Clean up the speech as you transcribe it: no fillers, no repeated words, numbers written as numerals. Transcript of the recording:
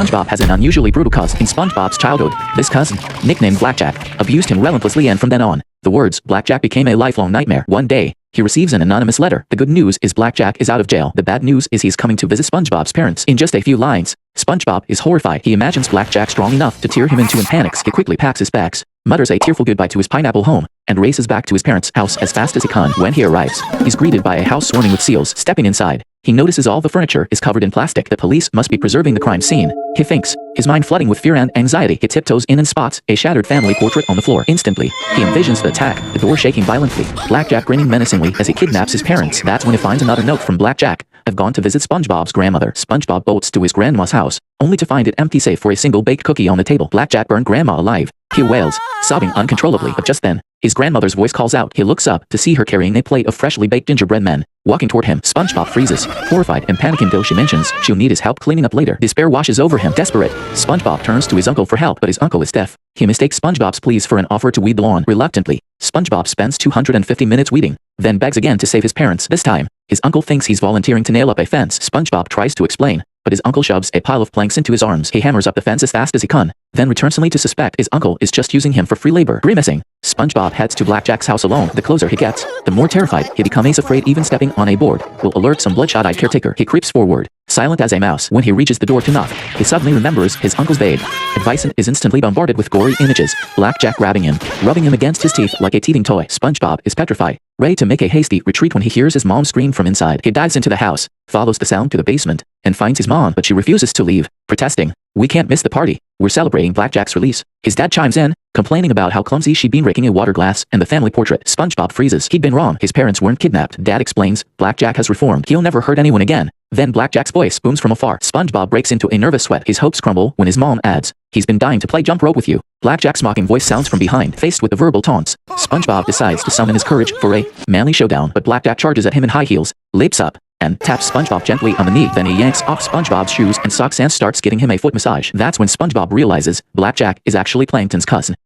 SpongeBob has an unusually brutal cousin in SpongeBob's childhood. This cousin, nicknamed Blackjack, abused him relentlessly, and from then on, the words Blackjack became a lifelong nightmare. One day, he receives an anonymous letter. The good news is Blackjack is out of jail. The bad news is he's coming to visit SpongeBob's parents. In just a few lines, SpongeBob is horrified. He imagines Blackjack strong enough to tear him into and panics. He quickly packs his bags, mutters a tearful goodbye to his pineapple home, and races back to his parents' house as fast as he can. When he arrives, he's greeted by a house swarming with seals. Stepping inside, he notices all the furniture is covered in plastic. The police must be preserving the crime scene, he thinks, his mind flooding with fear and anxiety. He tiptoes in and spots a shattered family portrait on the floor. Instantly, he envisions the attack, the door shaking violently, Blackjack grinning menacingly as he kidnaps his parents. That's when he finds another note from Blackjack. I've gone to visit SpongeBob's grandmother. SpongeBob bolts to his grandma's house, only to find it empty save for a single baked cookie on the table. Blackjack burned grandma alive. He wails, sobbing uncontrollably. But just then, his grandmother's voice calls out. He looks up to see her carrying a plate of freshly baked gingerbread men, walking toward him. SpongeBob freezes, horrified and panicking, though she mentions she'll need his help cleaning up later. Despair washes over him. Desperate, SpongeBob turns to his uncle for help, but his uncle is deaf. He mistakes SpongeBob's pleas for an offer to weed the lawn. Reluctantly, SpongeBob spends 250 minutes weeding, then begs again to save his parents. This time, his uncle thinks he's volunteering to nail up a fence. SpongeBob tries to explain, but his uncle shoves a pile of planks into his arms. He hammers up the fence as fast as he can, then returns only to suspect his uncle is just using him for free labor. Grimacing, SpongeBob heads to Blackjack's house alone. The closer he gets, the more terrified he becomes, afraid even stepping on a board will alert some bloodshot-eyed caretaker. He creeps forward, silent as a mouse. When he reaches the door to knock, he suddenly remembers his uncle's vague advice and is instantly bombarded with gory images. Blackjack grabbing him, rubbing him against his teeth like a teething toy. SpongeBob is petrified, ready to make a hasty retreat when he hears his mom scream from inside. He dives into the house, follows the sound to the basement, and finds his mom, but she refuses to leave, protesting, "We can't miss the party. We're celebrating Blackjack's release." His dad chimes in, complaining about how clumsy she'd been breaking a water glass and the family portrait. SpongeBob freezes. He'd been wrong. His parents weren't kidnapped. Dad explains, Blackjack has reformed. He'll never hurt anyone again. Then Blackjack's voice booms from afar. SpongeBob breaks into a nervous sweat. His hopes crumble when his mom adds, "He's been dying to play jump rope with you." Blackjack's mocking voice sounds from behind. Faced with the verbal taunts, SpongeBob decides to summon his courage for a manly showdown, but Blackjack charges at him in high heels, leaps up, and taps SpongeBob gently on the knee. Then he yanks off SpongeBob's shoes and socks and starts giving him a foot massage. That's when SpongeBob realizes Blackjack is actually Plankton's cousin.